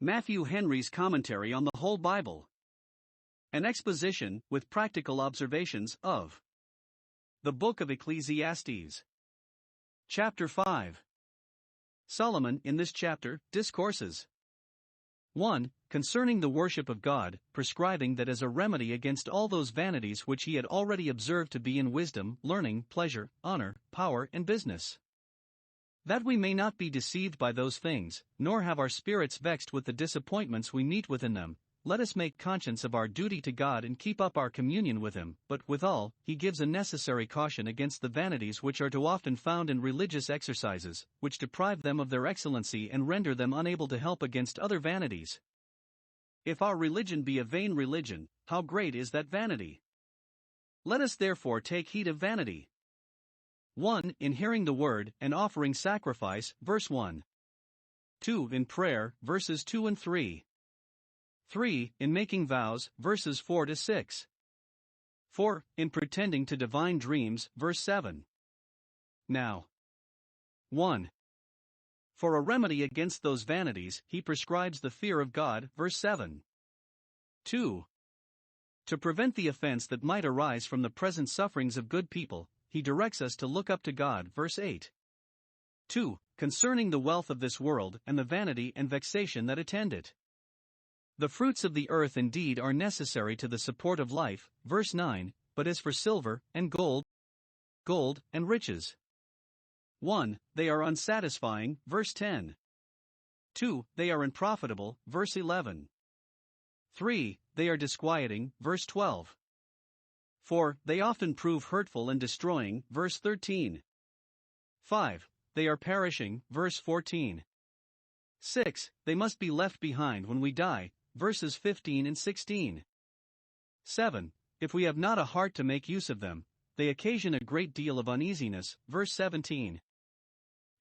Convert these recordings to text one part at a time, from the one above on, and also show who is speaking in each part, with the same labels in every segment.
Speaker 1: Matthew Henry's Commentary on the Whole Bible. An exposition, with practical observations, of the Book of Ecclesiastes. Chapter 5. Solomon, in this chapter, discourses 1. Concerning the worship of God, prescribing that as a remedy against all those vanities which he had already observed to be in wisdom, learning, pleasure, honor, power, and business. That we may not be deceived by those things, nor have our spirits vexed with the disappointments we meet with in them, let us make conscience of our duty to God and keep up our communion with Him. But withal, he gives a necessary caution against the vanities which are too often found in religious exercises, which deprive them of their excellency and render them unable to help against other vanities. If our religion be a vain religion, how great is that vanity? Let us therefore take heed of vanity. 1. In hearing the word, and offering sacrifice, verse 1. 2. In prayer, verses 2 and 3. 3. In making vows, verses 4 to 6. 4. In pretending to divine dreams, verse 7. Now, 1. For a remedy against those vanities, he prescribes the fear of God, verse 7. 2. To prevent the offense that might arise from the present sufferings of good people, he directs us to look up to God, verse 8. 2. Concerning the wealth of this world and the vanity and vexation that attend it. The fruits of the earth indeed are necessary to the support of life, verse 9, but as for silver and gold and riches. 1. They are unsatisfying, verse 10. 2. They are unprofitable, verse 11. 3. They are disquieting, verse 12. 4. They often prove hurtful and destroying, verse 13. 5. They are perishing, verse 14. 6. They must be left behind when we die, verses 15 and 16. 7. If we have not a heart to make use of them, they occasion a great deal of uneasiness, verse 17.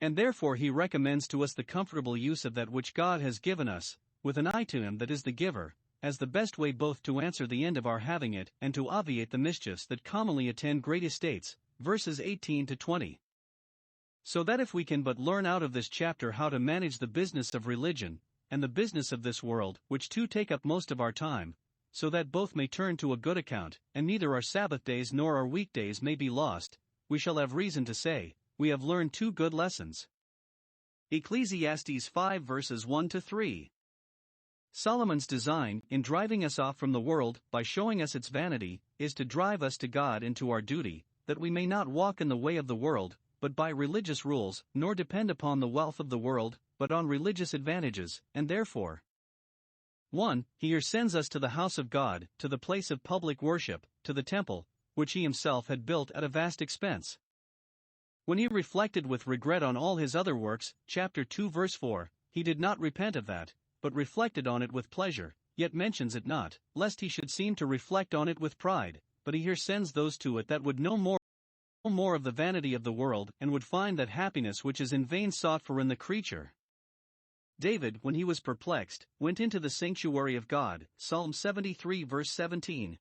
Speaker 1: And therefore he recommends to us the comfortable use of that which God has given us, with an eye to Him that is the giver, as the best way both to answer the end of our having it and to obviate the mischiefs that commonly attend great estates, verses 18 to 20. So that if we can but learn out of this chapter how to manage the business of religion, and the business of this world, which two take up most of our time, so that both may turn to a good account, and neither our Sabbath days nor our weekdays may be lost, we shall have reason to say, we have learned two good lessons. Ecclesiastes 5 verses 1 to 3. Solomon's design, in driving us off from the world, by showing us its vanity, is to drive us to God and to our duty, that we may not walk in the way of the world, but by religious rules, nor depend upon the wealth of the world, but on religious advantages, and therefore 1. He here sends us to the house of God, to the place of public worship, to the temple, which he himself had built at a vast expense. When he reflected with regret on all his other works, chapter 2 verse 4, he did not repent of that, but reflected on it with pleasure, yet mentions it not, lest he should seem to reflect on it with pride, but he here sends those to it that would know more of the vanity of the world, and would find that happiness which is in vain sought for in the creature. David, when he was perplexed, went into the sanctuary of God, Psalm 73 verse 17.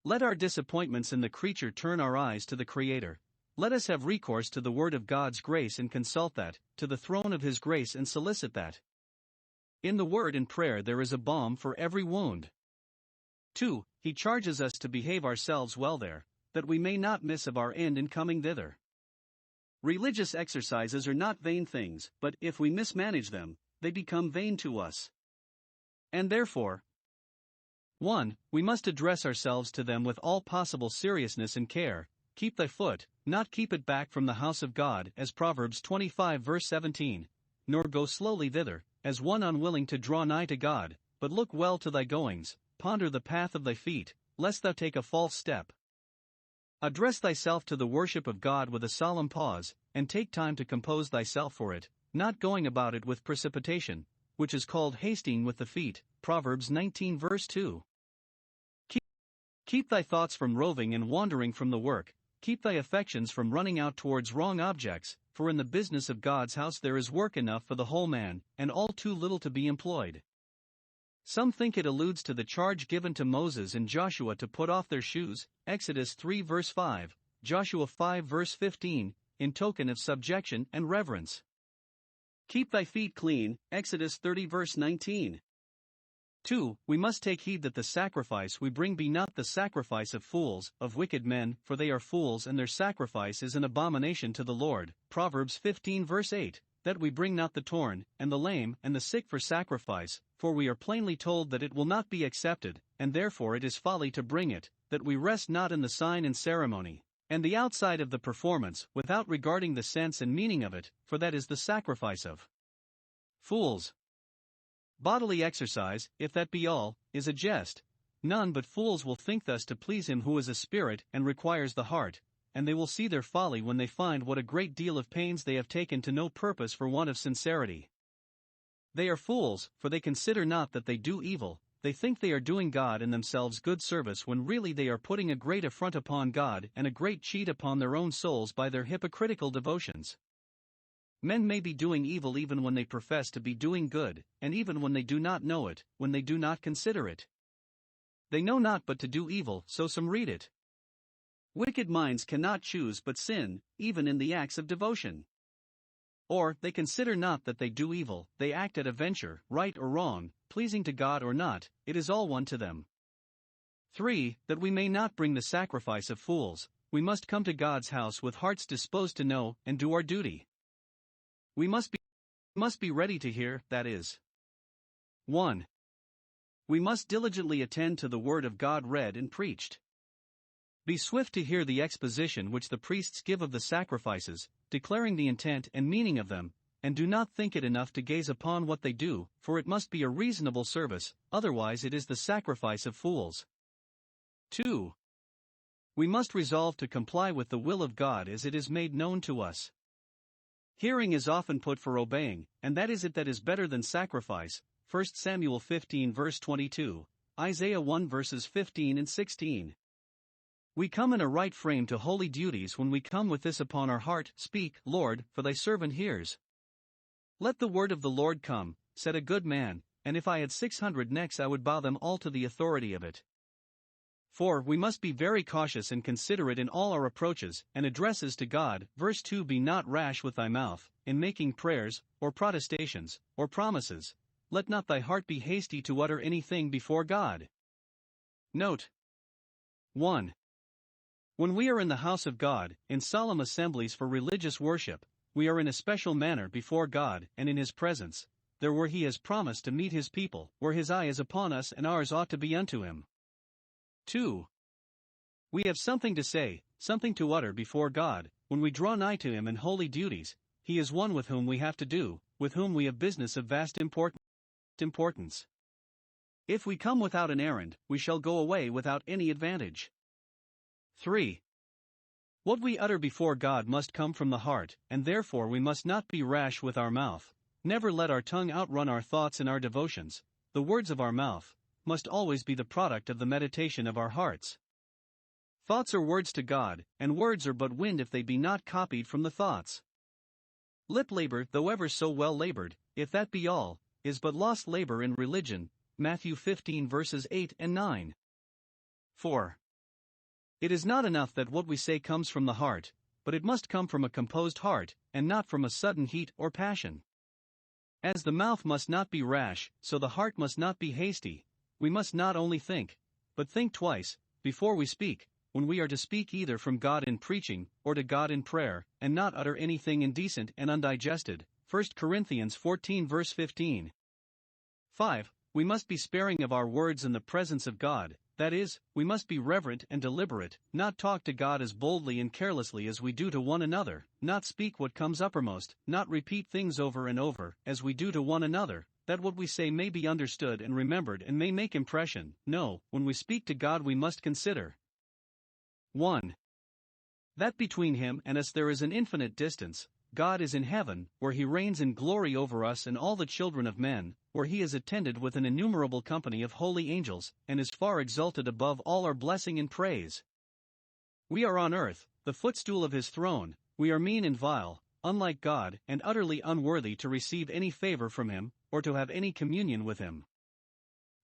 Speaker 1: Let our disappointments in the creature turn our eyes to the Creator. Let us have recourse to the word of God's grace and consult that, to the throne of His grace and solicit that. In the word and prayer there is a balm for every wound. 2. He charges us to behave ourselves well there, that we may not miss of our end in coming thither. Religious exercises are not vain things, but if we mismanage them, they become vain to us. And therefore, 1. We must address ourselves to them with all possible seriousness and care. Keep thy foot, not keep it back from the house of God, as Proverbs 25 verse 17, nor go slowly thither, as one unwilling to draw nigh to God, but look well to thy goings, ponder the path of thy feet, lest thou take a false step. Address thyself to the worship of God with a solemn pause, and take time to compose thyself for it, not going about it with precipitation, which is called hasting with the feet, Proverbs 19 verse 2. Keep thy thoughts from roving and wandering from the work, keep thy affections from running out towards wrong objects, for in the business of God's house there is work enough for the whole man, and all too little to be employed. Some think it alludes to the charge given to Moses and Joshua to put off their shoes, Exodus 3 verse 5, Joshua 5 verse 15, in token of subjection and reverence. Keep thy feet clean, Exodus 30 verse 19. 2. We must take heed that the sacrifice we bring be not the sacrifice of fools, of wicked men, for they are fools and their sacrifice is an abomination to the Lord, Proverbs 15 verse 8, that we bring not the torn, and the lame, and the sick for sacrifice, for we are plainly told that it will not be accepted, and therefore it is folly to bring it, that we rest not in the sign and ceremony, and the outside of the performance, without regarding the sense and meaning of it, for that is the sacrifice of fools. Bodily exercise, if that be all, is a jest. None but fools will think thus to please him who is a spirit and requires the heart, and they will see their folly when they find what a great deal of pains they have taken to no purpose for want of sincerity. They are fools, for they consider not that they do evil, they think they are doing God and themselves good service when really they are putting a great affront upon God and a great cheat upon their own souls by their hypocritical devotions. Men may be doing evil even when they profess to be doing good, and even when they do not know it, when they do not consider it. They know not but to do evil, so some read it. Wicked minds cannot choose but sin, even in the acts of devotion. Or, they consider not that they do evil, they act at a venture, right or wrong, pleasing to God or not, it is all one to them. 3. That we may not bring the sacrifice of fools, we must come to God's house with hearts disposed to know and do our duty. We must be ready to hear, that is. 1. We must diligently attend to the word of God read and preached. Be swift to hear the exposition which the priests give of the sacrifices, declaring the intent and meaning of them, and do not think it enough to gaze upon what they do, for it must be a reasonable service, otherwise it is the sacrifice of fools. 2. We must resolve to comply with the will of God as it is made known to us. Hearing is often put for obeying, and that is it that is better than sacrifice, 1 Samuel 15 verse 22, Isaiah 1 verses 15 and 16. We come in a right frame to holy duties when we come with this upon our heart, Speak, Lord, for thy servant hears. Let the word of the Lord come, said a good man, and if I had 600 necks I would bow them all to the authority of it. 4. We must be very cautious and considerate in all our approaches and addresses to God. Verse 2. Be not rash with thy mouth, in making prayers, or protestations, or promises. Let not thy heart be hasty to utter anything before God. Note 1. When we are in the house of God, in solemn assemblies for religious worship, we are in a special manner before God and in His presence, there where He has promised to meet His people, where His eye is upon us and ours ought to be unto Him. 2. We have something to say, something to utter before God, when we draw nigh to Him in holy duties. He is one with whom we have to do, with whom we have business of vast importance. If we come without an errand, we shall go away without any advantage. 3. What we utter before God must come from the heart, and therefore we must not be rash with our mouth. Never let our tongue outrun our thoughts and our devotions. The words of our mouth must always be the product of the meditation of our hearts. Thoughts are words to God, and words are but wind if they be not copied from the thoughts. Lip labor, though ever so well labored, if that be all, is but lost labor in religion. Matthew 15 verses 8 and 9. 4. It is not enough that what we say comes from the heart, but it must come from a composed heart, and not from a sudden heat or passion. As the mouth must not be rash, so the heart must not be hasty. We must not only think, but think twice, before we speak, when we are to speak either from God in preaching, or to God in prayer, and not utter anything indecent and undigested. 1 Corinthians 14 verse 15. 5. We must be sparing of our words in the presence of God, that is, we must be reverent and deliberate, not talk to God as boldly and carelessly as we do to one another, not speak what comes uppermost, not repeat things over and over, as we do to one another, that what we say may be understood and remembered and may make impression. No, when we speak to God we must consider 1. That between Him and us there is an infinite distance. God is in heaven, where He reigns in glory over us and all the children of men, where He is attended with an innumerable company of holy angels, and is far exalted above all our blessing and praise. We are on earth, the footstool of His throne. We are mean and vile, unlike God, and utterly unworthy to receive any favor from Him, or to have any communion with Him.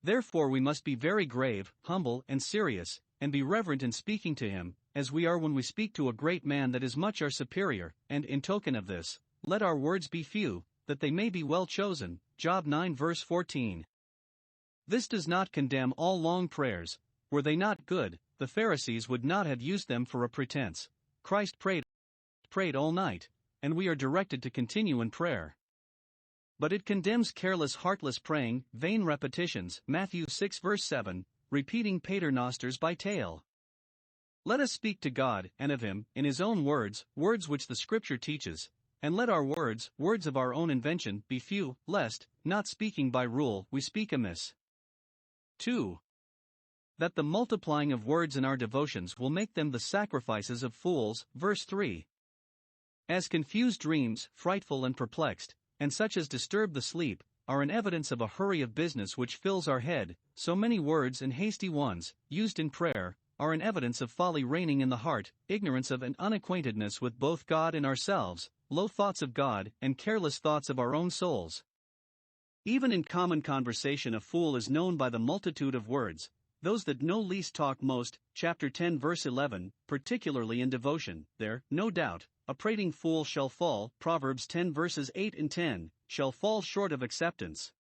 Speaker 1: Therefore we must be very grave, humble, and serious, and be reverent in speaking to Him, as we are when we speak to a great man that is much our superior, and in token of this, let our words be few, that they may be well chosen. Job 9 verse 14. This does not condemn all long prayers. Were they not good, the Pharisees would not have used them for a pretense. Christ prayed all night, and we are directed to continue in prayer. But it condemns careless, heartless praying, vain repetitions. Matthew 6 verse 7, repeating paternosters by tale. Let us speak to God and of Him in His own words, words which the Scripture teaches, and let our words, words of our own invention, be few, lest, not speaking by rule, we speak amiss. 2. That the multiplying of words in our devotions will make them the sacrifices of fools. Verse 3. As confused dreams, frightful and perplexed, and such as disturb the sleep, are an evidence of a hurry of business which fills our head, so many words and hasty ones, used in prayer, are an evidence of folly reigning in the heart, ignorance of and unacquaintedness with both God and ourselves, low thoughts of God, and careless thoughts of our own souls. Even in common conversation a fool is known by the multitude of words. Those that know least talk most. Chapter 10 verse 11, particularly in devotion, there, no doubt, a prating fool shall fall. Proverbs 10 verses 8 and 10, shall fall short of acceptance.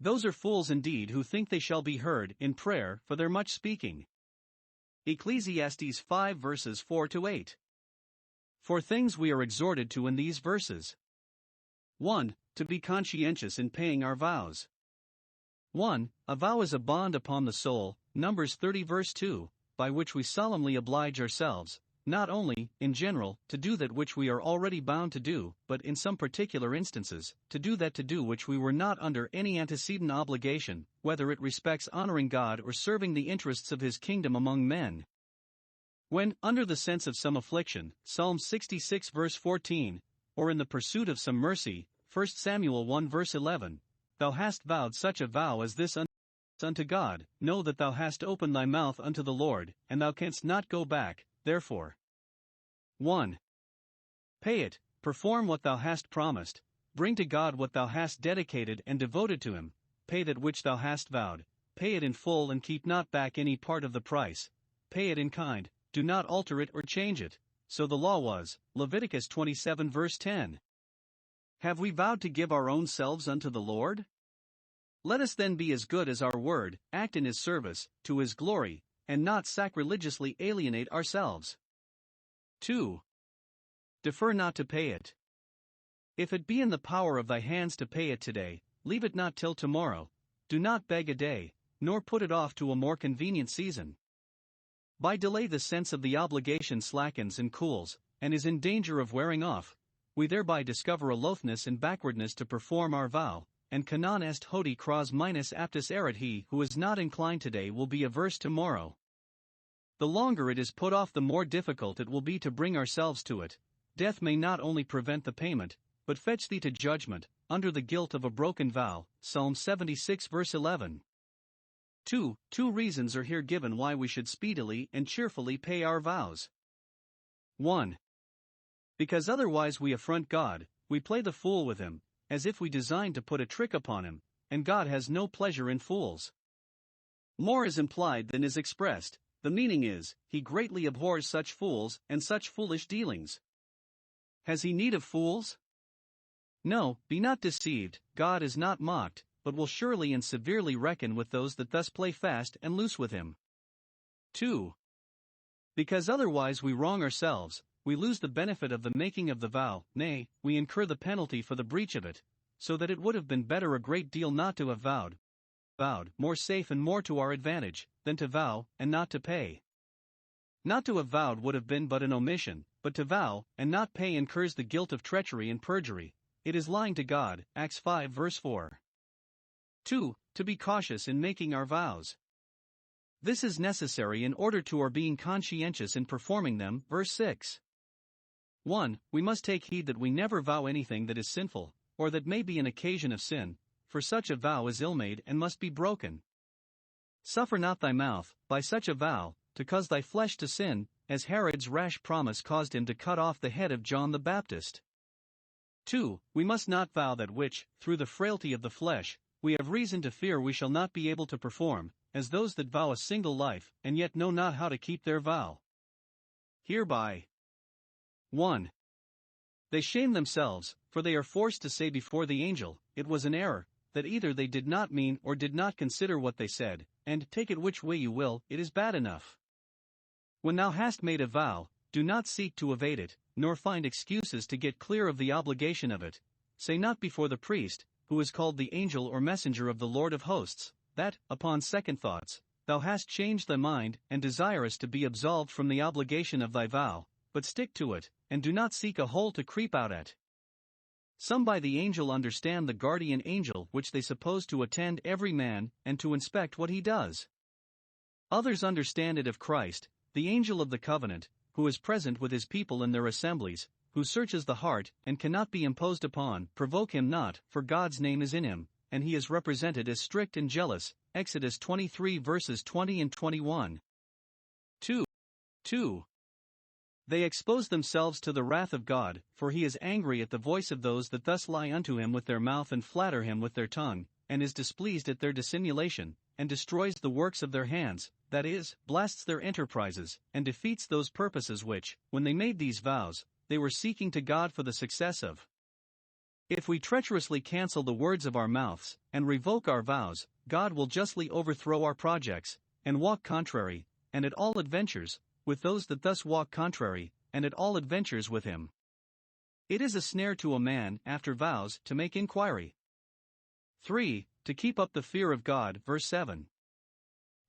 Speaker 1: Those are fools indeed who think they shall be heard in prayer for their much speaking. Ecclesiastes 5 verses 4 to 8. Four things we are exhorted to in these verses. 1. To be conscientious in paying our vows. 1. A vow is a bond upon the soul, Numbers 30 verse 2, by which we solemnly oblige ourselves, not only, in general, to do that which we are already bound to do, but in some particular instances, to do which we were not under any antecedent obligation, whether it respects honoring God or serving the interests of His kingdom among men. When, under the sense of some affliction, Psalm 66 verse 14, or in the pursuit of some mercy, 1 Samuel 1 verse 11, thou hast vowed such a vow as this unto God, know that thou hast opened thy mouth unto the Lord, and thou canst not go back, therefore. 1. Pay it, perform what thou hast promised, bring to God what thou hast dedicated and devoted to Him, pay that which thou hast vowed, pay it in full and keep not back any part of the price, pay it in kind, do not alter it or change it, so the law was. Leviticus 27 verse 10. Have we vowed to give our own selves unto the Lord? Let us then be as good as our word, act in His service, to His glory, and not sacrilegiously alienate ourselves. 2. Defer not to pay it. If it be in the power of thy hands to pay it today, leave it not till tomorrow. Do not beg a day, nor put it off to a more convenient season. By delay the sense of the obligation slackens and cools, and is in danger of wearing off. We thereby discover a loathness and backwardness to perform our vow, and canon est hodie cras minus aptus erit. He who is not inclined today will be averse tomorrow. The longer it is put off, the more difficult it will be to bring ourselves to it. Death may not only prevent the payment, but fetch thee to judgment, under the guilt of a broken vow. Psalm 76 verse 11. 2 reasons are here given why we should speedily and cheerfully pay our vows. 1. Because otherwise we affront God, we play the fool with Him, as if we designed to put a trick upon Him, and God has no pleasure in fools. More is implied than is expressed. The meaning is, He greatly abhors such fools and such foolish dealings. Has He need of fools? No, be not deceived, God is not mocked, but will surely and severely reckon with those that thus play fast and loose with Him. 2. Because otherwise we wrong ourselves, we lose the benefit of the making of the vow, nay, we incur the penalty for the breach of it, so that it would have been better a great deal not to have vowed, more safe and more to our advantage, than to vow, and not to pay. Not to have vowed would have been but an omission, but to vow, and not pay incurs the guilt of treachery and perjury. It is lying to God. Acts 5 verse 4. 2. To be cautious in making our vows. This is necessary in order to our being conscientious in performing them. Verse 6. 1. We must take heed that we never vow anything that is sinful, or that may be an occasion of sin, for such a vow is ill-made and must be broken. Suffer not thy mouth, by such a vow, to cause thy flesh to sin, as Herod's rash promise caused him to cut off the head of John the Baptist. 2. We must not vow that which, through the frailty of the flesh, we have reason to fear we shall not be able to perform, as those that vow a single life, and yet know not how to keep their vow. Hereby. 1. They shame themselves, for they are forced to say before the angel, "It was an error," that either they did not mean or did not consider what they said, and, take it which way you will, it is bad enough. When thou hast made a vow, do not seek to evade it, nor find excuses to get clear of the obligation of it. Say not before the priest, who is called the angel or messenger of the Lord of hosts, that, upon second thoughts, thou hast changed thy mind and desirest to be absolved from the obligation of thy vow, but stick to it, and do not seek a hole to creep out at. Some by the angel understand the guardian angel which they suppose to attend every man and to inspect what he does. Others understand it of Christ, the angel of the covenant, who is present with his people in their assemblies, who searches the heart and cannot be imposed upon. Provoke him not, for God's name is in him, and he is represented as strict and jealous. Exodus 23 verses 20 and 21. 2. They expose themselves to the wrath of God, for he is angry at the voice of those that thus lie unto him with their mouth and flatter him with their tongue, and is displeased at their dissimulation, and destroys the works of their hands, that is, blasts their enterprises, and defeats those purposes which, when they made these vows, they were seeking to God for the success of. If we treacherously cancel the words of our mouths, and revoke our vows, God will justly overthrow our projects, and walk contrary, and at all adventures, with those that thus walk contrary, and at all adventures with him. It is a snare to a man, after vows, to make inquiry. 3. To keep up the fear of God. Verse 7.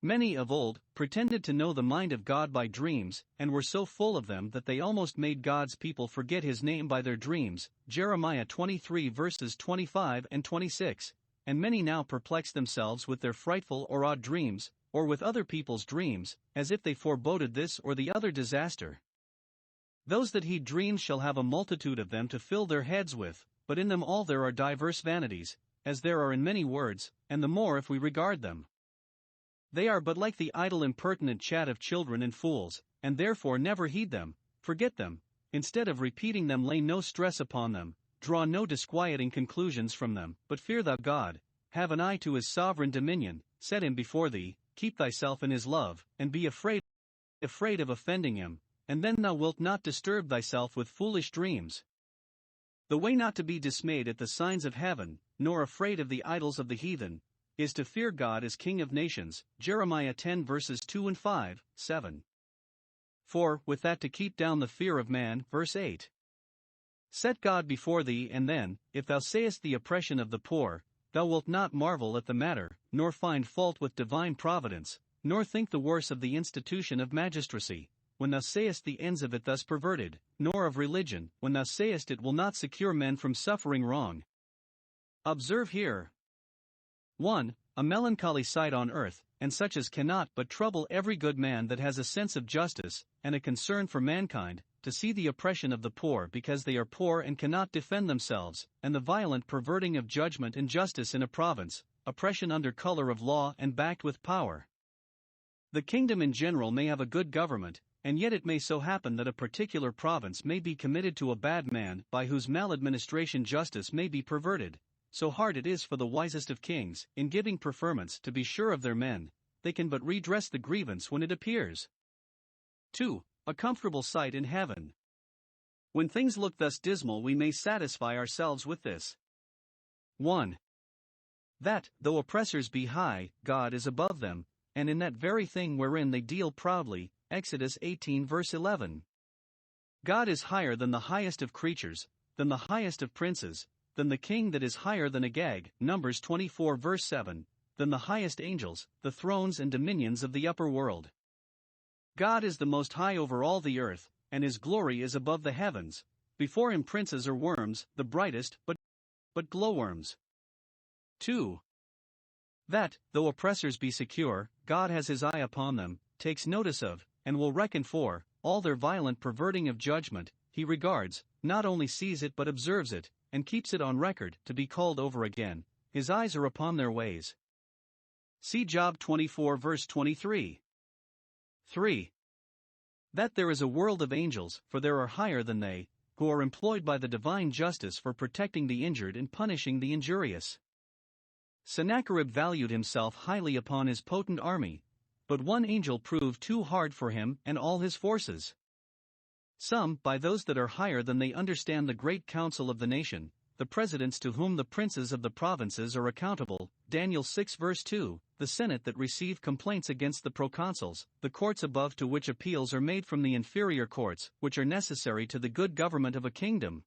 Speaker 1: Many of old pretended to know the mind of God by dreams, and were so full of them that they almost made God's people forget his name by their dreams. Jeremiah 23 verses 25 and 26. And many now perplex themselves with their frightful or odd dreams, or with other people's dreams, as if they foreboded this or the other disaster. Those that heed dreams shall have a multitude of them to fill their heads with, but in them all there are diverse vanities, as there are in many words, and the more if we regard them. They are but like the idle impertinent chat of children and fools, and therefore never heed them, forget them, instead of repeating them lay no stress upon them, draw no disquieting conclusions from them, but fear thou God, have an eye to his sovereign dominion, set him before thee, keep thyself in his love, and be afraid of offending him, and then thou wilt not disturb thyself with foolish dreams. The way not to be dismayed at the signs of heaven, nor afraid of the idols of the heathen, is to fear God as King of nations. Jeremiah 10 verses 2 and 5, 7. 4. With that to keep down the fear of man. Verse 8. Set God before thee, and then, if thou sayest the oppression of the poor, thou wilt not marvel at the matter, nor find fault with divine providence, nor think the worse of the institution of magistracy, when thou sayest the ends of it thus perverted, nor of religion, when thou sayest it will not secure men from suffering wrong. Observe here. 1. A melancholy sight on earth, and such as cannot but trouble every good man that has a sense of justice, and a concern for mankind, to see the oppression of the poor because they are poor and cannot defend themselves, and the violent perverting of judgment and justice in a province, oppression under color of law and backed with power. The kingdom in general may have a good government, and yet it may so happen that a particular province may be committed to a bad man, by whose maladministration justice may be perverted. So hard it is for the wisest of kings, in giving preferments, to be sure of their men, they can but redress the grievance when it appears. 2. A comfortable sight in heaven. When things look thus dismal, we may satisfy ourselves with this. 1. That, though oppressors be high, God is above them, and in that very thing wherein they deal proudly. Exodus 18 verse 11. God is higher than the highest of creatures, than the highest of princes, than the king that is higher than Agag. Numbers 24 verse 7, than the highest angels, the thrones and dominions of the upper world. God is the most high over all the earth, and his glory is above the heavens. Before him princes are worms, the brightest, but glowworms. 2. That, though oppressors be secure, God has his eye upon them, takes notice of, and will reckon for, all their violent perverting of judgment. He regards, not only sees it but observes it, and keeps it on record, to be called over again. His eyes are upon their ways. See Job 24 verse 23. 3. That there is a world of angels, for there are higher than they, who are employed by the divine justice for protecting the injured and punishing the injurious. Sennacherib valued himself highly upon his potent army, but one angel proved too hard for him and all his forces. Some by those that are higher than they understand the great council of the nation, the presidents to whom the princes of the provinces are accountable, Daniel 6 verse 2, the senate that receive complaints against the proconsuls, the courts above to which appeals are made from the inferior courts, which are necessary to the good government of a kingdom.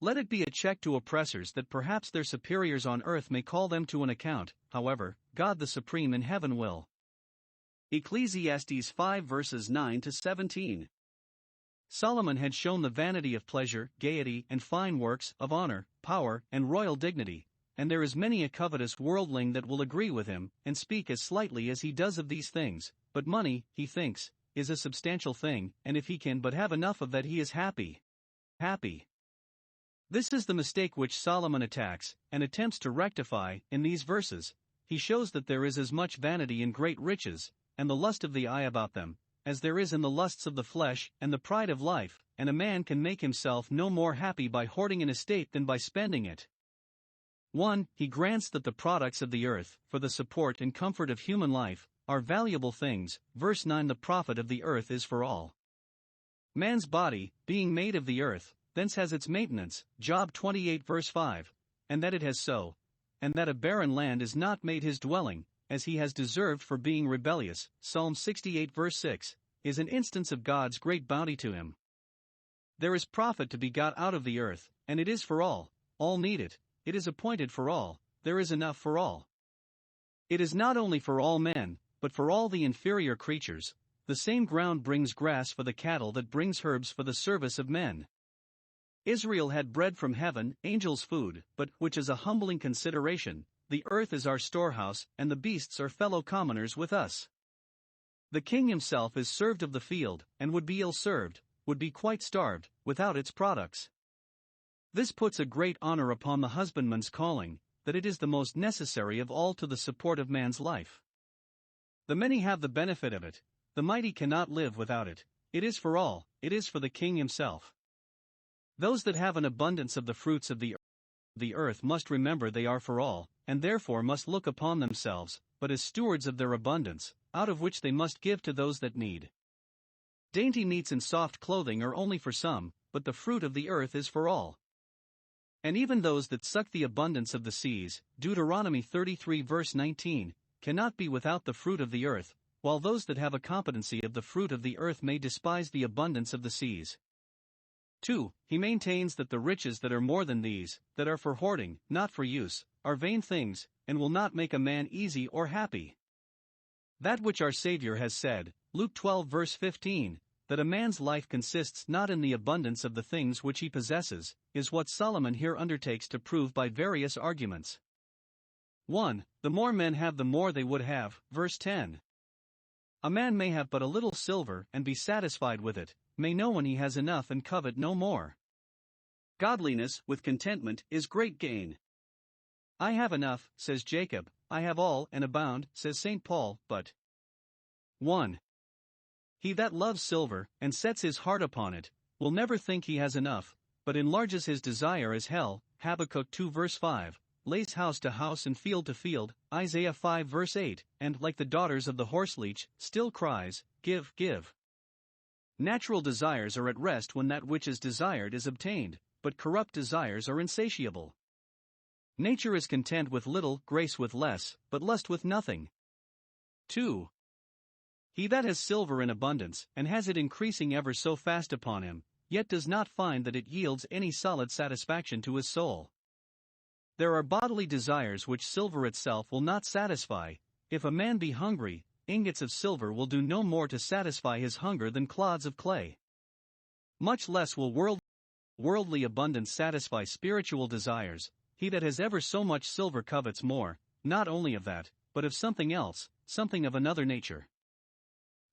Speaker 1: Let it be a check to oppressors that perhaps their superiors on earth may call them to an account, however, God the Supreme in heaven will. Ecclesiastes 5 verses 9 to 17. Solomon had shown the vanity of pleasure, gaiety, and fine works, of honor, power, and royal dignity, and there is many a covetous worldling that will agree with him, and speak as slightly as he does of these things. But money, he thinks, is a substantial thing, and if he can but have enough of that he is happy. Happy. This is the mistake which Solomon attacks, and attempts to rectify, in these verses. He shows that there is as much vanity in great riches, and the lust of the eye about them, as there is in the lusts of the flesh and the pride of life, and a man can make himself no more happy by hoarding an estate than by spending it. 1. He grants that the products of the earth, for the support and comfort of human life, are valuable things. Verse 9. The profit of the earth is for all. Man's body, being made of the earth, thence has its maintenance. Job 28 verse 5. And that it has so, and that a barren land is not made his dwelling, as he has deserved for being rebellious, Psalm 68 verse 6, is an instance of God's great bounty to him. There is profit to be got out of the earth, and it is for all need it, it is appointed for all, there is enough for all. It is not only for all men, but for all the inferior creatures. The same ground brings grass for the cattle that brings herbs for the service of men. Israel had bread from heaven, angels' food, but, which is a humbling consideration, the earth is our storehouse, and the beasts are fellow commoners with us. The king himself is served of the field, and would be ill-served, would be quite starved, without its products. This puts a great honor upon the husbandman's calling, that it is the most necessary of all to the support of man's life. The many have the benefit of it, the mighty cannot live without it. It is for all, it is for the king himself. Those that have an abundance of the fruits of the earth must remember they are for all, and therefore must look upon themselves, but as stewards of their abundance, out of which they must give to those that need. Dainty meats and soft clothing are only for some, but the fruit of the earth is for all. And even those that suck the abundance of the seas, Deuteronomy 33 verse 19, cannot be without the fruit of the earth, while those that have a competency of the fruit of the earth may despise the abundance of the seas. 2. He maintains that the riches that are more than these, that are for hoarding, not for use, are vain things, and will not make a man easy or happy. That which our Savior has said, Luke 12 verse 15, that a man's life consists not in the abundance of the things which he possesses, is what Solomon here undertakes to prove by various arguments. 1. The more men have the more they would have, verse 10. A man may have but a little silver and be satisfied with it, may know when he has enough and covet no more. Godliness, with contentment, is great gain. I have enough, says Jacob, I have all and abound, says St. Paul, but 1. He that loves silver, and sets his heart upon it, will never think he has enough, but enlarges his desire as hell, Habakkuk 2 verse 5, lays house to house and field to field, Isaiah 5 verse 8, and, like the daughters of the horseleech, still cries, Give, give. Natural desires are at rest when that which is desired is obtained, but corrupt desires are insatiable. Nature is content with little, grace with less, but lust with nothing. 2. He that has silver in abundance, and has it increasing ever so fast upon him, yet does not find that it yields any solid satisfaction to his soul. There are bodily desires which silver itself will not satisfy. If a man be hungry, ingots of silver will do no more to satisfy his hunger than clods of clay. Much less will worldly abundance satisfy spiritual desires. He that has ever so much silver covets more, not only of that, but of something else, something of another nature.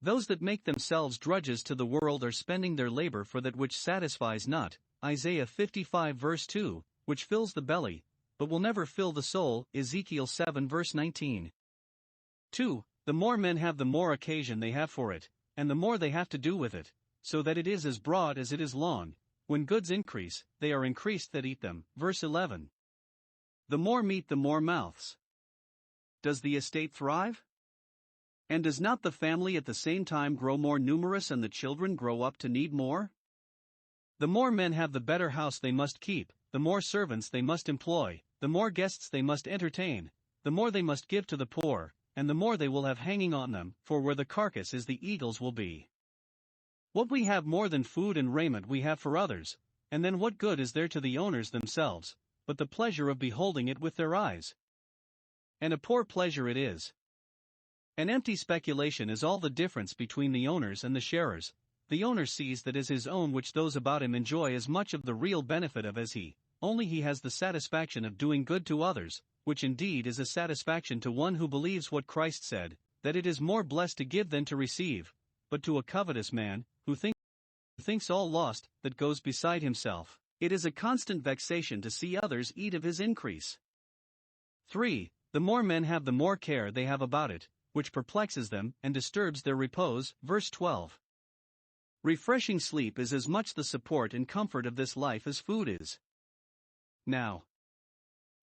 Speaker 1: Those that make themselves drudges to the world are spending their labor for that which satisfies not, Isaiah 55 verse 2, which fills the belly, but will never fill the soul, Ezekiel 7 verse 19. 2. The more men have the more occasion they have for it, and the more they have to do with it, so that it is as broad as it is long. When goods increase, they are increased that eat them, verse 11. The more meat the more mouths. Does the estate thrive? And does not the family at the same time grow more numerous and the children grow up to need more? The more men have, the better house they must keep, the more servants they must employ, the more guests they must entertain, the more they must give to the poor, and the more they will have hanging on them, for where the carcass is the eagles will be. What we have more than food and raiment we have for others, and then what good is there to the owners themselves, but the pleasure of beholding it with their eyes? And a poor pleasure it is. An empty speculation is all the difference between the owners and the sharers. The owner sees that as his own which those about him enjoy as much of the real benefit of as he, only he has the satisfaction of doing good to others, which indeed is a satisfaction to one who believes what Christ said, that it is more blessed to give than to receive, but to a covetous man, who thinks all lost, that goes beside himself, it is a constant vexation to see others eat of his increase. 3. The more men have, the more care they have about it, which perplexes them and disturbs their repose. Verse 12. Refreshing sleep is as much the support and comfort of this life as food is. Now,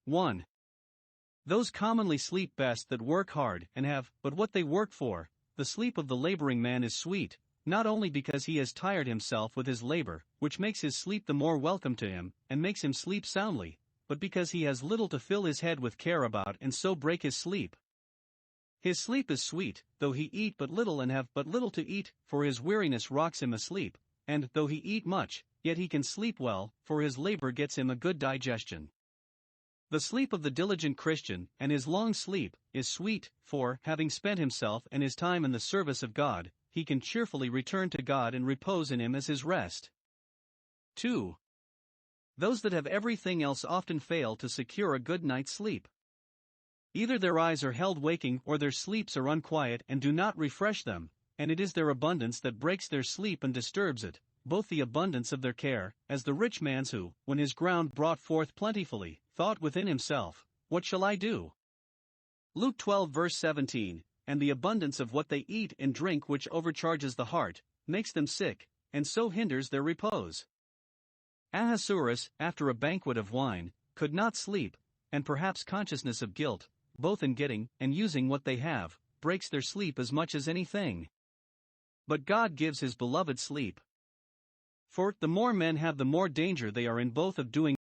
Speaker 1: 1. Those commonly sleep best that work hard and have but what they work for. The sleep of the laboring man is sweet, not only because he has tired himself with his labor, which makes his sleep the more welcome to him, and makes him sleep soundly, but because he has little to fill his head with care about and so break his sleep. His sleep is sweet, though he eat but little and have but little to eat, for his weariness rocks him asleep, and though he eat much, yet he can sleep well, for his labor gets him a good digestion. The sleep of the diligent Christian, and his long sleep, is sweet, for, having spent himself and his time in the service of God, he can cheerfully return to God and repose in him as his rest. 2. Those that have everything else often fail to secure a good night's sleep. Either their eyes are held waking or their sleeps are unquiet and do not refresh them, and it is their abundance that breaks their sleep and disturbs it, both the abundance of their care, as the rich man's who, when his ground brought forth plentifully, thought within himself, "What shall I do?" Luke 12 verse 17, and the abundance of what they eat and drink which overcharges the heart, makes them sick, and so hinders their repose. Ahasuerus, after a banquet of wine, could not sleep, and perhaps consciousness of guilt, both in getting and using what they have, breaks their sleep as much as anything. But God gives his beloved sleep. For the more men have, the more danger they are in both of doing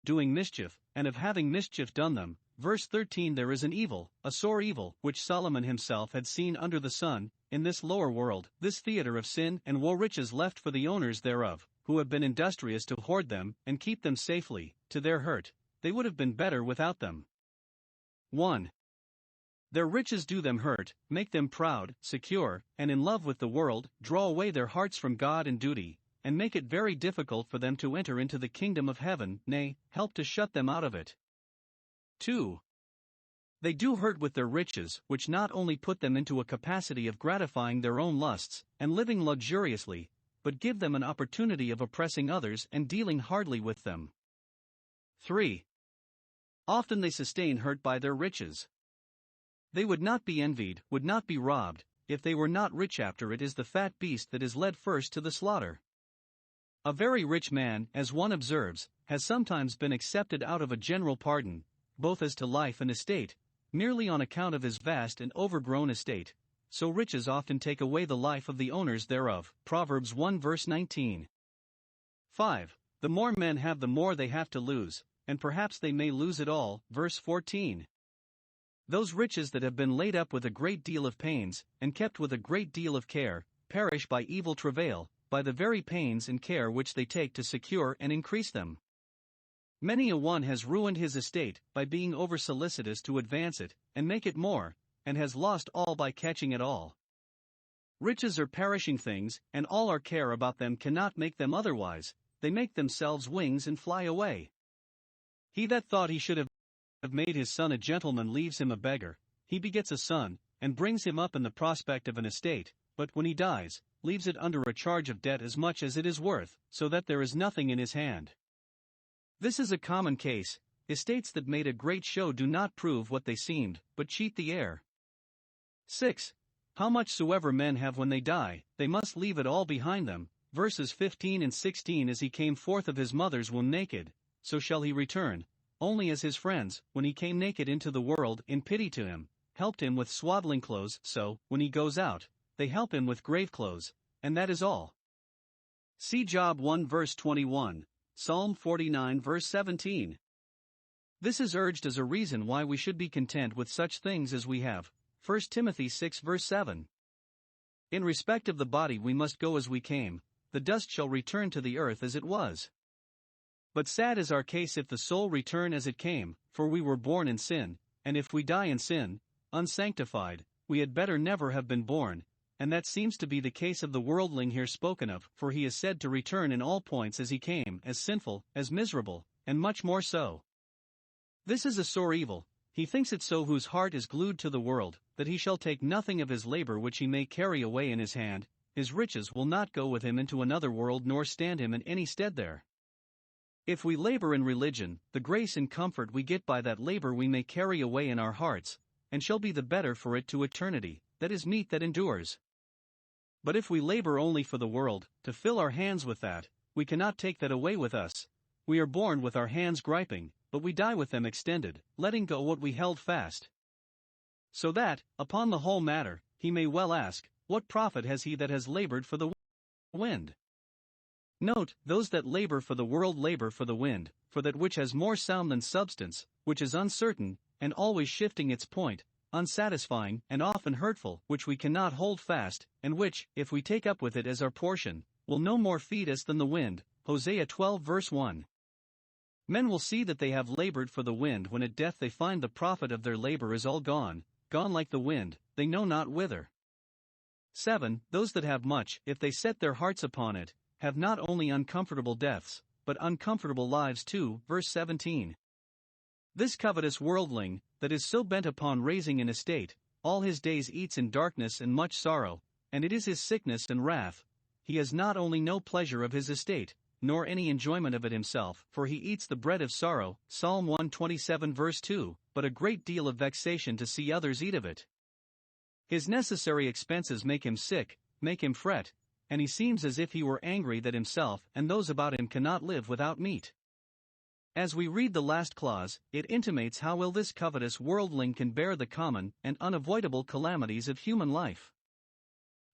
Speaker 1: mischief, and of having mischief done them. Verse 13. There is an evil, a sore evil, which Solomon himself had seen under the sun, in this lower world, this theater of sin and woe, riches left for the owners thereof, who have been industrious to hoard them and keep them safely, to their hurt. They would have been better without them. 1. Their riches do them hurt, make them proud, secure, and in love with the world, draw away their hearts from God and duty, and make it very difficult for them to enter into the kingdom of heaven, nay, help to shut them out of it. 2. They do hurt with their riches, which not only put them into a capacity of gratifying their own lusts, and living luxuriously, but give them an opportunity of oppressing others and dealing hardly with them. 3. Often they sustain hurt by their riches. They would not be envied, would not be robbed, if they were not rich. After it is the fat beast that is led first to the slaughter. A very rich man, as one observes, has sometimes been accepted out of a general pardon, both as to life and estate, merely on account of his vast and overgrown estate. So riches often take away the life of the owners thereof. Proverbs 1 verse 19. 5. The more men have, the more they have to lose, and perhaps they may lose it all. Verse 14. Those riches that have been laid up with a great deal of pains, and kept with a great deal of care, perish by evil travail, by the very pains and care which they take to secure and increase them. Many a one has ruined his estate by being over-solicitous to advance it, and make it more, and has lost all by catching it all. Riches are perishing things, and all our care about them cannot make them otherwise. They make themselves wings and fly away. He that thought he should have made his son a gentleman leaves him a beggar. He begets a son, and brings him up in the prospect of an estate, but when he dies, leaves it under a charge of debt as much as it is worth, so that there is nothing in his hand. This is a common case. Estates that made a great show do not prove what they seemed, but cheat the heir. 6. How much soever men have when they die, they must leave it all behind them. Verses 15 and 16. As he came forth of his mother's womb naked, so shall he return, only as his friends, when he came naked into the world, in pity to him, helped him with swaddling clothes, so, when he goes out, they help him with grave clothes, and that is all. See Job 1 verse 21, Psalm 49 verse 17. This is urged as a reason why we should be content with such things as we have, 1 Timothy 6 verse 7. In respect of the body we must go as we came, the dust shall return to the earth as it was. But sad is our case if the soul return as it came, for we were born in sin, and if we die in sin, unsanctified, we had better never have been born, and that seems to be the case of the worldling here spoken of, for he is said to return in all points as he came, as sinful, as miserable, and much more so. This is a sore evil. He thinks it so whose heart is glued to the world, that he shall take nothing of his labor which he may carry away in his hand, his riches will not go with him into another world nor stand him in any stead there. If we labor in religion, the grace and comfort we get by that labor we may carry away in our hearts, and shall be the better for it to eternity, that is meat that endures. But if we labor only for the world, to fill our hands with that, we cannot take that away with us. We are born with our hands griping, but we die with them extended, letting go what we held fast. So that, upon the whole matter, he may well ask, what profit has he that has labored for the wind? Note, those that labor for the world labor for the wind, for that which has more sound than substance, which is uncertain, and always shifting its point, unsatisfying, and often hurtful, which we cannot hold fast, and which, if we take up with it as our portion, will no more feed us than the wind. Hosea 12 verse 1. Men will see that they have labored for the wind when at death they find the profit of their labor is all gone, gone like the wind, they know not whither. 7. Those that have much, if they set their hearts upon it, have not only uncomfortable deaths, but uncomfortable lives too. Verse 17. This covetous worldling, that is so bent upon raising an estate, all his days eats in darkness and much sorrow, and it is his sickness and wrath. He has not only no pleasure of his estate, nor any enjoyment of it himself, for he eats the bread of sorrow, Psalm 127 verse 2, but a great deal of vexation to see others eat of it. His necessary expenses make him sick, make him fret, and he seems as if he were angry that himself and those about him cannot live without meat. As we read the last clause, it intimates how ill this covetous worldling can bear the common and unavoidable calamities of human life.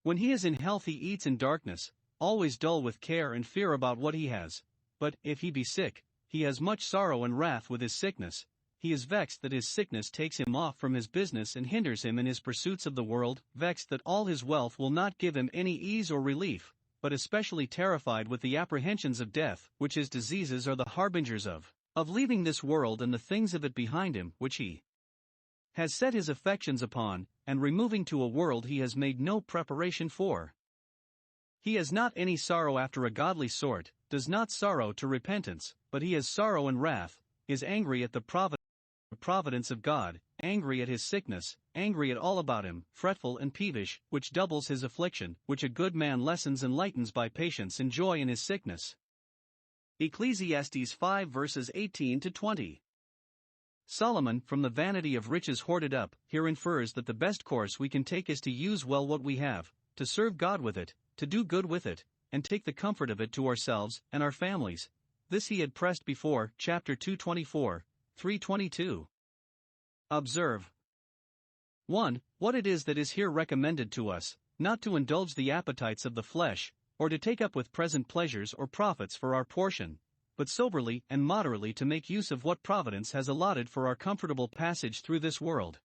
Speaker 1: When he is in health he eats in darkness, always dull with care and fear about what he has, but, if he be sick, he has much sorrow and wrath with his sickness. He is vexed that his sickness takes him off from his business and hinders him in his pursuits of the world, vexed that all his wealth will not give him any ease or relief, but especially terrified with the apprehensions of death, which his diseases are the harbingers of leaving this world and the things of it behind him, which he has set his affections upon, and removing to a world he has made no preparation for. He has not any sorrow after a godly sort, does not sorrow to repentance, but he has sorrow and wrath, is angry at the providence of God, angry at his sickness, angry at all about him, fretful and peevish, which doubles his affliction, which a good man lessens and lightens by patience and joy in his sickness. Ecclesiastes 5 verses 18 to 20. Solomon, from the vanity of riches hoarded up, here infers that the best course we can take is to use well what we have, to serve God with it, to do good with it, and take the comfort of it to ourselves and our families. This he had pressed before, chapter 224, 322. Observe 1. What it is that is here recommended to us, not to indulge the appetites of the flesh, or to take up with present pleasures or profits for our portion, but soberly and moderately to make use of what Providence has allotted for our comfortable passage through this world.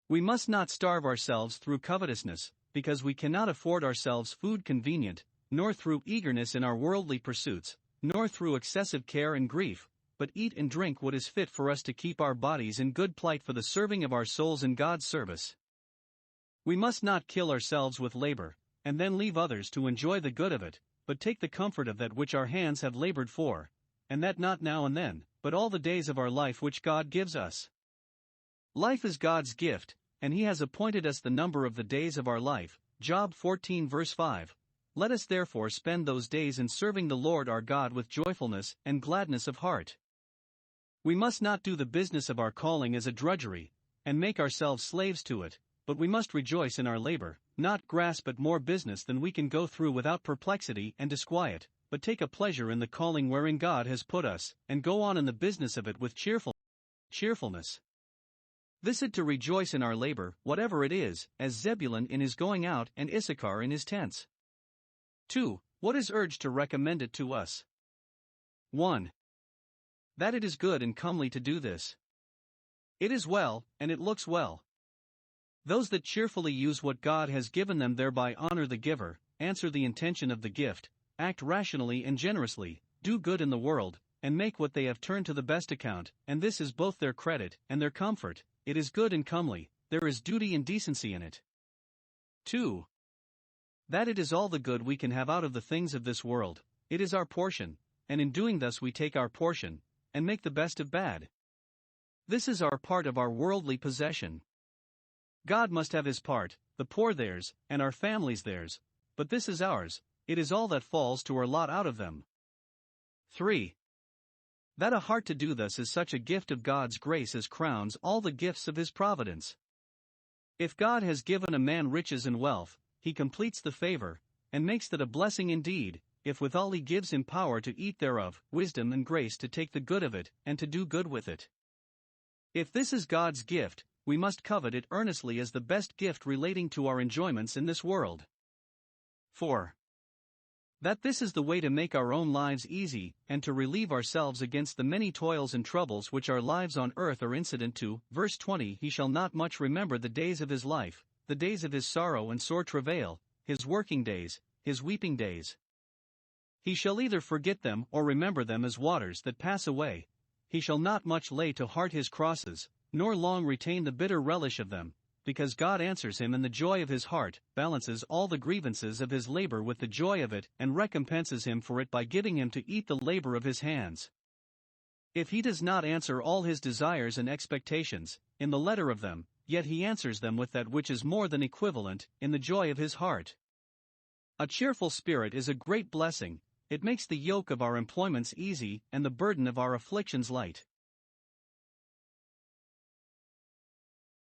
Speaker 1: We must not starve ourselves through covetousness, because we cannot afford ourselves food convenient, nor through eagerness in our worldly pursuits, nor through excessive care and grief, but eat and drink what is fit for us to keep our bodies in good plight for the serving of our souls in God's service. We must not kill ourselves with labor, and then leave others to enjoy the good of it, but take the comfort of that which our hands have labored for, and that not now and then, but all the days of our life which God gives us. Life is God's gift, and he has appointed us the number of the days of our life, Job 14 verse 5. Let us therefore spend those days in serving the Lord our God with joyfulness and gladness of heart. We must not do the business of our calling as a drudgery, and make ourselves slaves to it, but we must rejoice in our labor, not grasp at more business than we can go through without perplexity and disquiet, but take a pleasure in the calling wherein God has put us, and go on in the business of it with cheerfulness. This is to rejoice in our labor, whatever it is, as Zebulun in his going out and Issachar in his tents. 2. What is urged to recommend it to us? 1. That it is good and comely to do this. It is well, and it looks well. Those that cheerfully use what God has given them thereby honor the giver, answer the intention of the gift, act rationally and generously, do good in the world, and make what they have turned to the best account, and this is both their credit and their comfort. It is good and comely, there is duty and decency in it. 2. That it is all the good we can have out of the things of this world, it is our portion, and in doing thus we take our portion, and make the best of bad. This is our part of our worldly possession. God must have his part, the poor theirs, and our families theirs, but this is ours, it is all that falls to our lot out of them. 3. That a heart to do thus is such a gift of God's grace as crowns all the gifts of his providence. If God has given a man riches and wealth, he completes the favor, and makes that a blessing indeed, if withal he gives him power to eat thereof, wisdom and grace to take the good of it, and to do good with it. If this is God's gift, we must covet it earnestly as the best gift relating to our enjoyments in this world. 4. That this is the way to make our own lives easy, and to relieve ourselves against the many toils and troubles which our lives on earth are incident to. Verse 20. He shall not much remember the days of his life, the days of his sorrow and sore travail, his working days, his weeping days. He shall either forget them or remember them as waters that pass away. He shall not much lay to heart his crosses, nor long retain the bitter relish of them, because God answers him in the joy of his heart, balances all the grievances of his labor with the joy of it, and recompenses him for it by giving him to eat the labor of his hands. If he does not answer all his desires and expectations, in the letter of them, yet he answers them with that which is more than equivalent, in the joy of his heart. A cheerful spirit is a great blessing, it makes the yoke of our employments easy and the burden of our afflictions light.